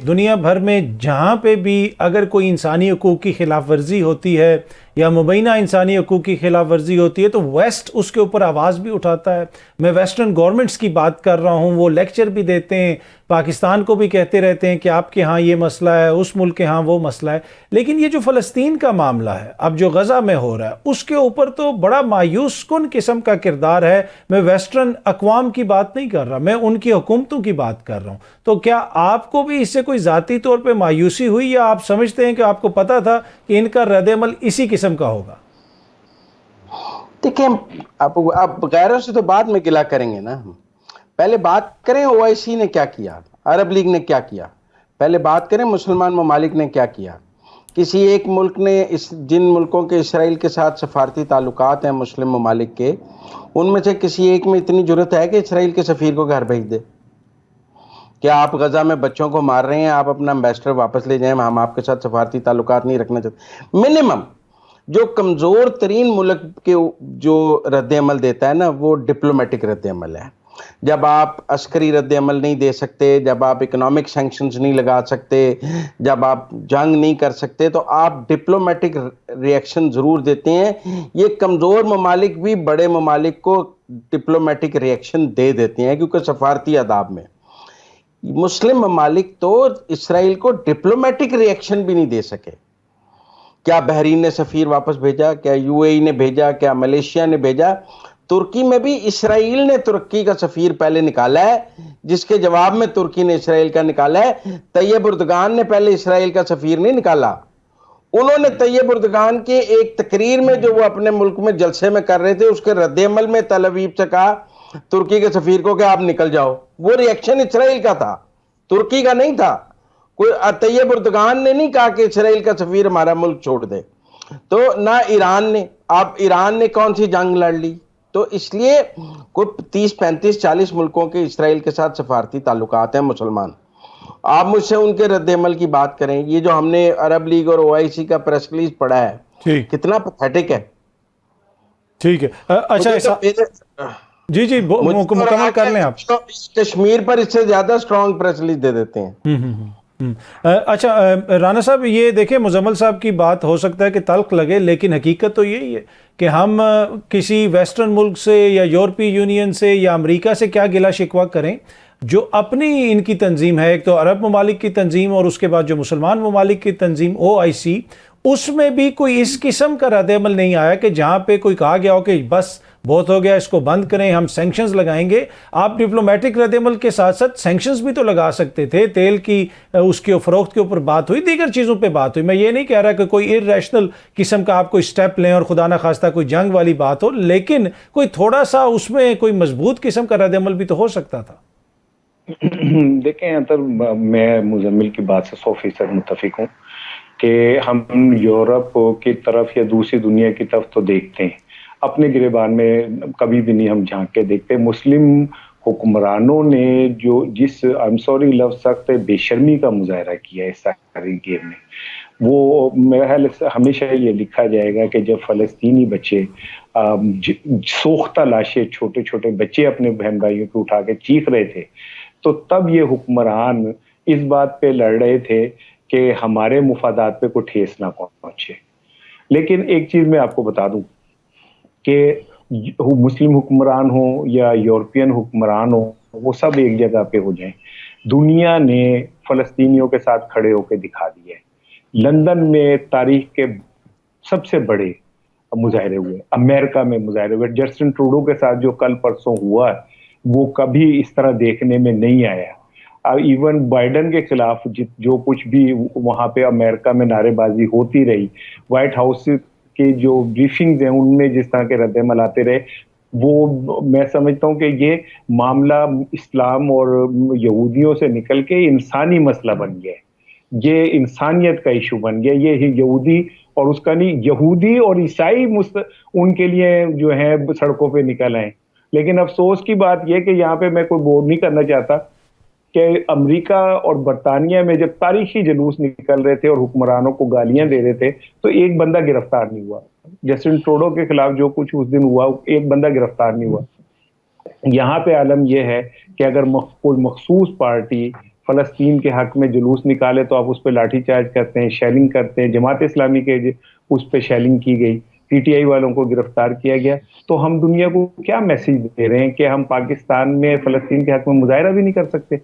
دنیا بھر میں جہاں پہ بھی اگر کوئی انسانی حقوق کی خلاف ورزی ہوتی ہے یا مبینہ انسانی حقوق کی خلاف ورزی ہوتی ہے تو ویسٹ اس کے اوپر آواز بھی اٹھاتا ہے. میں ویسٹرن گورنمنٹس کی بات کر رہا ہوں, وہ لیکچر بھی دیتے ہیں, پاکستان کو بھی کہتے رہتے ہیں کہ آپ کے ہاں یہ مسئلہ ہے, اس ملک کے ہاں وہ مسئلہ ہے. لیکن یہ جو فلسطین کا معاملہ ہے اب جو غزہ میں ہو رہا ہے اس کے اوپر تو بڑا مایوس کن قسم کا کردار ہے. میں ویسٹرن اقوام کی بات نہیں کر رہا, میں ان کی حکومتوں کی بات کر رہا ہوں. تو کیا آپ کو بھی اس سے کوئی ذاتی طور پہ مایوسی ہوئی یا آپ سمجھتے ہیں کہ آپ کو پتا تھا کہ ان کا رد عمل اسی قسم کا ہوگا؟ دیکھیں آپ غیروں سے تو بعد میں گلا کریں گے نا, پہلے بات کریں او آئی سی نے کیا کیا, عرب لیگ نے کیا کیا, پہلے بات کریں مسلمان ممالک نے کیا کیا. کسی ایک ملک نے جن ملکوں کے اسرائیل کے ساتھ سفارتی تعلقات ہیں مسلم ممالک کے, ان میں سے کسی ایک میں اتنی جرت ہے کہ اسرائیل کے سفیر کو گھر بھیج دے؟ کیا آپ غزہ میں بچوں کو مار رہے ہیں, آپ اپنا امبیسڈر واپس لے جائیں, ہم آپ کے ساتھ سفارتی تعلقات نہیں رکھنا چاہتے؟ منیمم جو کمزور ترین ملک کے جو رد عمل دیتا ہے نا وہ ڈپلومیٹک رد عمل ہے. جب آپ عسکری رد عمل نہیں دے سکتے, جب آپ اکنامک سینکشنز نہیں لگا سکتے, جب آپ جنگ نہیں کر سکتے, تو آپ ڈپلومیٹک ری ایکشن ضرور دیتے ہیں. یہ کمزور ممالک بھی بڑے ممالک کو ڈپلومیٹک ری ایکشن دے دیتے ہیں کیونکہ سفارتی آداب میں مسلم ممالک تو اسرائیل کو ڈپلومیٹک ری ایکشن بھی نہیں دے سکے. کیا بحرین نے سفیر واپس بھیجا, کیا یو اے ای نے بھیجا, کیا ملیشیا نے بھیجا؟ ترکی میں بھی اسرائیل نے ترکی کا سفیر پہلے نکالا ہے, جس کے جواب میں ترکی نے اسرائیل کا نکالا ہے. طیب اردگان نے پہلے اسرائیل کا سفیر نہیں نکالا. انہوں نے طیب اردگان کے ایک تقریر میں جو وہ اپنے ملک میں جلسے میں کر رہے تھے اس کے رد عمل میں تل ابیب سے کہا ترکی کے سفیر کو کہ آپ نکل جاؤ. وہ ری ایکشن اسرائیل کا تھا, ترکی کا نہیں تھا. کوئی طیب اردگان نے نہیں کہا کہ اسرائیل کا سفیر ہمارا ملک چھوڑ دے. تو نہ ایران نے, اب ایران نے کون سی جنگ لڑ لی؟ تو اس لیے کوئی 30 35 40 ملکوں کے اسرائیل کے ساتھ سفارتی تعلقات ہیں مسلمان. آپ مجھ سے ان کے رد عمل کی بات کریں, یہ جو ہم نے عرب لیگ اور او آئی سی کا پریس ریلیز پڑھا ہے کتنا پتھیٹک ہے. ٹھیک ہے, اچھا جی جی مکمل کر لیں آپ. کشمیر پر اس سے زیادہ سٹرونگ پریس ریلیز دے دیتے ہیں. اچھا رانا صاحب, یہ دیکھیں مزمل صاحب کی بات ہو سکتا ہے کہ تلخ لگے, لیکن حقیقت تو یہی ہے کہ ہم کسی ویسٹرن ملک سے یا یورپی یونین سے یا امریکہ سے کیا گلہ شکوہ کریں جو اپنی ان کی تنظیم ہے. ایک تو عرب ممالک کی تنظیم اور اس کے بعد جو مسلمان ممالک کی تنظیم او آئی سی, اس میں بھی کوئی اس قسم کا رد عمل نہیں آیا کہ جہاں پہ کوئی کہا گیا ہو کہ بس بہت ہو گیا, اس کو بند کریں, ہم سینکشنز لگائیں گے. آپ ڈپلومیٹک رد عمل کے ساتھ ساتھ سینکشنز بھی تو لگا سکتے تھے. تیل کی اس کی فروخت کے اوپر بات ہوئی, دیگر چیزوں پہ بات ہوئی. میں یہ نہیں کہہ رہا کہ کوئی ارریشنل قسم کا آپ کوئی سٹیپ لیں اور خدا نہ خواستہ کوئی جنگ والی بات ہو, لیکن کوئی تھوڑا سا اس میں کوئی مضبوط قسم کا رد عمل بھی تو ہو سکتا تھا. دیکھیں اطہر, میں مزمل کی بات سے 100% متفق ہوں کہ ہم یورپ کی طرف یا دوسری دنیا کی طرف تو دیکھتے ہیں, اپنے گریبان میں کبھی بھی نہیں ہم جھانک کے دیکھتے. مسلم حکمرانوں نے جو جس لفظ سخت بے شرمی کا مظاہرہ کیا ہے اس ساری گیم میں, وہ میرا خیال ہمیشہ یہ لکھا جائے گا کہ جب فلسطینی بچے سوختہ لاشیں, چھوٹے چھوٹے بچے اپنے بہن بھائیوں کو اٹھا کے چیخ رہے تھے, تو تب یہ حکمران اس بات پہ لڑ رہے تھے کہ ہمارے مفادات پہ کوئی ٹھیس نہ پہنچے. لیکن ایک چیز میں آپ کو بتا دوں کہ مسلم حکمران ہو یا یورپین حکمران ہو, وہ سب ایک جگہ پہ ہو جائیں, دنیا نے فلسطینیوں کے ساتھ کھڑے ہو کے دکھا دیا ہے. لندن میں تاریخ کے سب سے بڑے مظاہرے ہوئے, امریکہ میں مظاہرے ہوئے. جسٹن ٹروڈو کے ساتھ جو کل پرسوں ہوا وہ کبھی اس طرح دیکھنے میں نہیں آیا. ایون بائیڈن کے خلاف جو کچھ بھی وہاں پہ امریکہ میں نعرے بازی ہوتی رہی, وائٹ ہاؤس کے جو بریفنگز ہیں ان میں جس طرح کے رد عمل آتے رہے, وہ میں سمجھتا ہوں کہ یہ معاملہ اسلام اور یہودیوں سے نکل کے انسانی مسئلہ بن گیا ہے. یہ انسانیت کا ایشو بن گیا. یہ یہودی اور اس کا نہیں, یہودی اور عیسائی ان کے لیے جو ہے سڑکوں پہ نکل آئے. لیکن افسوس کی بات یہ کہ یہاں پہ میں کوئی بور نہیں کرنا چاہتا کہ امریکہ اور برطانیہ میں جب تاریخی جلوس نکل رہے تھے اور حکمرانوں کو گالیاں دے رہے تھے تو ایک بندہ گرفتار نہیں ہوا. جسٹن ٹروڈو کے خلاف جو کچھ اس دن ہوا ایک بندہ گرفتار نہیں ہوا. یہاں پہ عالم یہ ہے کہ اگر کوئی مخصوص پارٹی فلسطین کے حق میں جلوس نکالے تو آپ اس پہ لاٹھی چارج کرتے ہیں، شیلنگ کرتے ہیں. جماعت اسلامی کے اس پہ شیلنگ کی گئی، پی ٹی آئی والوں کو گرفتار کیا گیا. تو ہم دنیا کو کیا میسج دے رہے ہیں کہ ہم پاکستان میں فلسطین کے حق میں مظاہرہ بھی نہیں کر سکتے؟